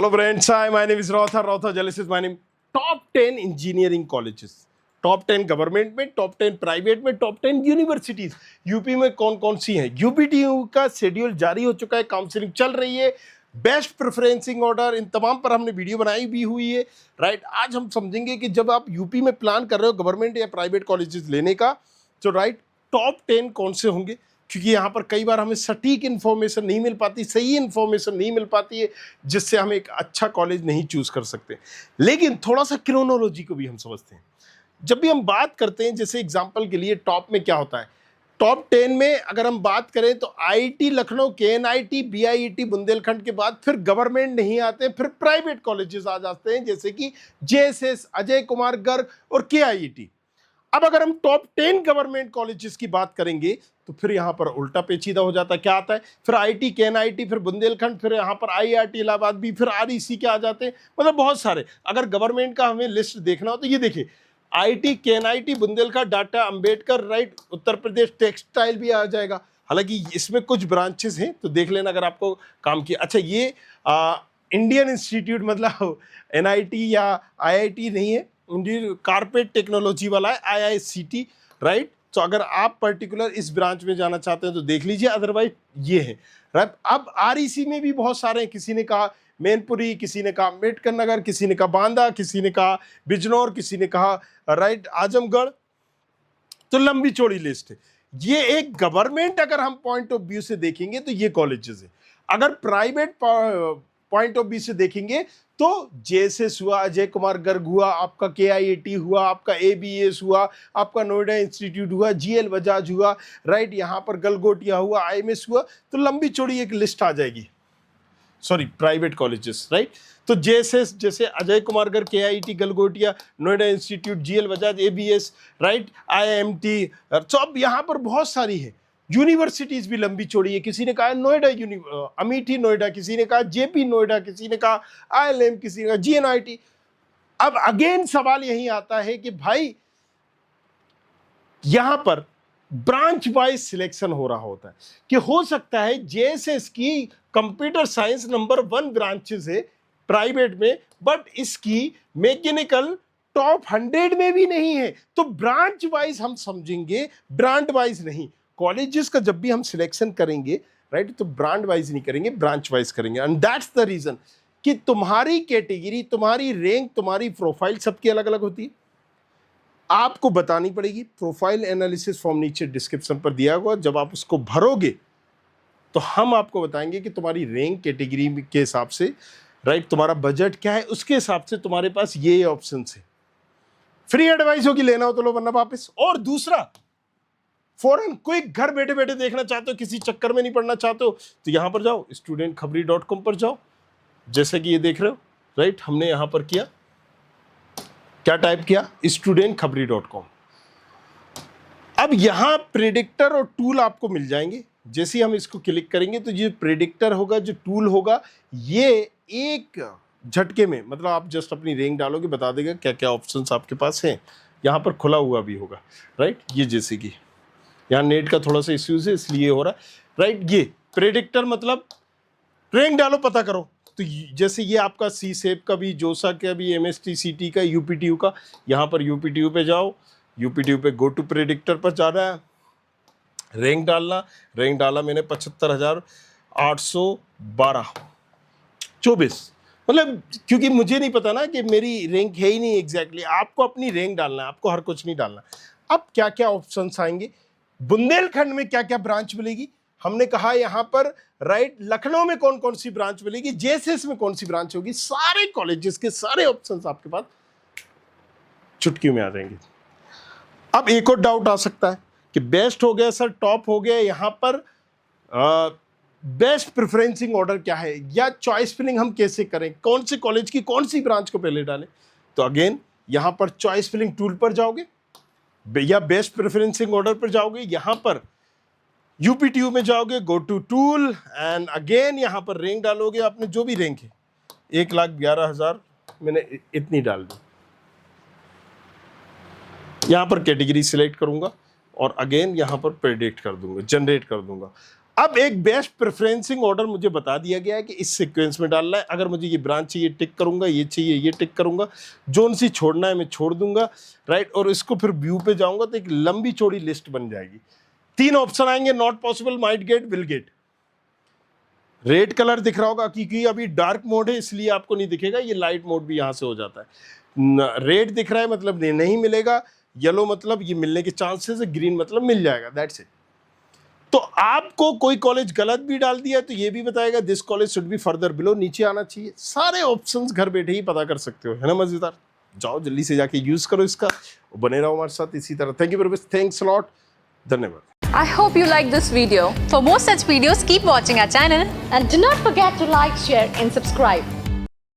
Hello friends, hi, my name is Rauthar. Rauthar Jalis is my name. Top 10 engineering colleges, top 10 government में, top 10 private में, top 10 universities UP में कौन कौन सी हैं। UPTU का schedule जारी हो चुका है, काउंसलिंग चल रही है, बेस्ट प्रेफरेंसिंग ऑर्डर, इन तमाम पर हमने वीडियो बनाई भी हुई है। राइट, आज हम समझेंगे कि जब आप यूपी में प्लान कर रहे हो गवर्नमेंट या प्राइवेट कॉलेजेस लेने का, तो राइट टॉप 10 कौन से होंगे, क्योंकि यहाँ पर कई बार हमें सटीक इन्फॉर्मेशन नहीं मिल पाती, सही इन्फॉर्मेशन नहीं मिल पाती है, जिससे हम एक अच्छा कॉलेज नहीं चूज कर सकते। लेकिन थोड़ा सा क्रोनोलॉजी को भी हम समझते हैं। जब भी हम बात करते हैं, जैसे एग्जांपल के लिए टॉप में क्या होता है, टॉप 10 में अगर हम बात करें तो आईआईटी लखनऊ, केएनआईटी, बीआईईटी बुंदेलखंड के बाद फिर गवर्नमेंट नहीं आते, फिर प्राइवेट कॉलेजेस आ जाते हैं, जैसे कि जेएसएस, अजय कुमार गर्ग और केआईईटी। अब अगर हम टॉप 10 गवर्नमेंट कॉलेजेस की बात करेंगे तो फिर यहाँ पर उल्टा पेचीदा हो जाता है। क्या आता है, फिर आईटी, केएनआईटी, फिर बुंदेलखंड, फिर यहाँ पर आईआईटी इलाहाबाद भी, फिर आरईसी के आ जाते हैं। मतलब बहुत सारे, अगर गवर्नमेंट का हमें लिस्ट देखना हो तो ये देखिए, आईटी, केएनआईटी, बुंदेलखंड, डाटा अंबेडकर, राइट, उत्तर प्रदेश टेक्सटाइल भी आ जाएगा। हालांकि इसमें कुछ ब्रांचेस हैं तो देख लेना अगर आपको काम किया। अच्छा, ये इंडियन इंस्टीट्यूट मतलब एनआईटी या आईआईटी नहीं है, इंडियन कारपेट टेक्नोलॉजी वाला है, आईआईसीटी। राइट, तो अगर आप पर्टिकुलर इस ब्रांच में जाना चाहते हैं तो देख लीजिए, अदरवाइज ये है। राइट, अब आरईसी में भी बहुत सारे हैं, किसी ने कहा मैनपुरी, किसी ने कहा अम्बेडकर नगर, किसी ने कहा बांदा, किसी ने कहा बिजनौर, किसी ने कहा राइट आजमगढ़। तो लंबी चौड़ी लिस्ट है। ये एक गवर्नमेंट अगर हम पॉइंट ऑफ व्यू से देखेंगे तो ये कॉलेजेस है। अगर प्राइवेट पॉइंट ऑफ व्यू से देखेंगे तो जेएसएस हुआ, अजय कुमार गर्ग हुआ, आपका केआईआईटी हुआ, आपका एबीएस हुआ, आपका नोएडा इंस्टीट्यूट हुआ, जीएल बजाज हुआ, राइट, यहाँ पर गलगोटिया हुआ, आईएमएस हुआ, तो लंबी चौड़ी एक लिस्ट आ जाएगी। Sorry, private colleges. राइट, तो जेएसएस जैसे Ajay Kumar Garg, KIT, Galgotia, Noida institute, GL Bajaj, ABS, right, IMT. तो अब यहाँ पर बहुत सारी है। यूनिवर्सिटीज भी लंबी चौड़ी है, किसी ने कहा नोएडा अमेठी नोएडा, किसी ने कहा जेपी नोएडा, किसी ने कहा आईएलएम, किसी ने कहा जीएनआईटी। अब अगेन सवाल यही आता है कि भाई यहां पर ब्रांच वाइज सिलेक्शन हो रहा होता है कि हो सकता है जेएसएस की कंप्यूटर साइंस नंबर 1 ब्रांचेस है प्राइवेट में, बट इसकी मैकेनिकल टॉप 100 में भी नहीं है। तो ब्रांच वाइज हम समझेंगे, ब्रांड वाइज नहीं। कॉलेजेस का जब भी हम सिलेक्शन करेंगे, राइट, तो ब्रांड वाइज नहीं करेंगे, ब्रांच वाइज करेंगे। एंड दैट्स द रीजन कि तुम्हारी कैटेगरी, तुम्हारी रैंक, तुम्हारी प्रोफाइल सबकी अलग अलग होती है, आपको बतानी पड़ेगी। प्रोफाइल एनालिसिस फॉर्म नीचे डिस्क्रिप्शन पर दिया हुआ, जब आप उसको भरोगे तो हम आपको बताएंगे कि तुम्हारी रैंक कैटेगरी के हिसाब से, राइट, तुम्हारा बजट क्या है, उसके हिसाब से तुम्हारे पास ये ऑप्शन है। फ्री एडवाइस होगी, लेना हो तो लो, वरना वापस। और दूसरा, फॉरन क्विक, घर बैठे बैठे देखना चाहते हो, किसी चक्कर में नहीं पड़ना चाहते हो, तो यहां पर जाओ, studentkhabri.com पर जाओ। जैसे कि ये देख रहे हो, राइट, हमने यहां पर किया, क्या टाइप किया, studentkhabri.com। अब यहां प्रेडिक्टर और टूल आपको मिल जाएंगे। जैसे ही हम इसको क्लिक करेंगे तो ये प्रेडिक्टर होगा, जो टूल होगा, ये एक झटके में, मतलब आप जस्ट अपनी रैंक डालोगे, बता देगा क्या क्या ऑप्शंस आपके पास हैं। यहाँ पर खुला हुआ भी होगा, राइट, ये जैसे कि यहाँ नेट का थोड़ा सा इश्यूज है इसलिए हो रहा है। राइट, ये प्रेडिक्टर मतलब रैंक डालो, पता करो। तो जैसे ये आपका सी सेप का भी, जोसा का भी, एमएसटी सीटी का, यूपीटीयू का, यहाँ पर यूपीटीयू पे जाओ, यूपीटीयू पे गो टू प्रेडिक्टर पर जाना है, रैंक डालना। रैंक डाला मैंने 75,812 मतलब, क्योंकि मुझे नहीं पता ना कि मेरी रैंक है ही नहीं एग्जैक्टली। आपको अपनी रैंक डालना है, आपको हर कुछ नहीं डालना। अब क्या क्या ऑप्शंस आएंगे, बुंदेलखंड में क्या क्या ब्रांच मिलेगी, हमने कहा यहां पर, राइट, लखनऊ में कौन कौन सी ब्रांच मिलेगी, जेएसएस में कौन सी ब्रांच होगी, सारे कॉलेजेस के सारे ऑप्शंस आपके पास चुटकी में आ जाएंगे। अब एक और डाउट आ सकता है कि बेस्ट हो गया सर, टॉप हो गया, यहां पर बेस्ट प्रेफरेंसिंग ऑर्डर क्या है, या चॉइस फिलिंग हम कैसे करें, कौन से कॉलेज की कौन सी ब्रांच को पहले डालें। तो अगेन यहां पर चॉइस फिलिंग टूल पर जाओगे या बेस्ट प्रेफरेंसिंग ऑर्डर पर जाओगे, यहां पर यूपीटीयू में जाओगे, go to tool, and again यहां पर रैंक डालोगे, आपने जो भी रैंक है, 1,11,000 मैंने इतनी डाल दी। यहां पर कैटेगरी सिलेक्ट करूंगा और अगेन यहां पर प्रेडिक्ट कर दूंगा, जनरेट कर दूंगा। अब एक बेस्ट प्रेफरेंसिंग ऑर्डर मुझे बता दिया गया है कि इस सीक्वेंस में डालना है। अगर मुझे ये ब्रांच चाहिए टिक करूंगा, ये चाहिए ये टिक करूंगा, जोन सी छोड़ना है मैं छोड़ दूंगा, राइट। और इसको फिर व्यू पे जाऊंगा तो एक लंबी चौड़ी लिस्ट बन जाएगी। 3 ऑप्शन आएंगे, not possible, might get, will get. Red colour दिख रहा होगा क्योंकि अभी डार्क मोड है इसलिए आपको नहीं दिखेगा, ये लाइट मोड भी यहां से हो जाता है। रेड दिख रहा है मतलब नहीं मिलेगा, येलो मतलब ये मिलने के चांसेस है, ग्रीन मतलब मिल जाएगा, दैट्स इट। तो आपको कोई कॉलेज गलत भी डाल दिया तो ये भी बताएगा this college should be further below, नीचे आना चाहिए। सारे ऑप्शंस घर बैठे ही पता कर सकते हो, है ना मजेदार। जाओ जल्दी से जाके यूज करो इसका, बने रहो हमारे साथ इसी तरह। Thank you very much, thanks a lot, धन्यवाद। I hope you like this video. For more such videos, keep watching our channel. And do not forget to like, share and subscribe.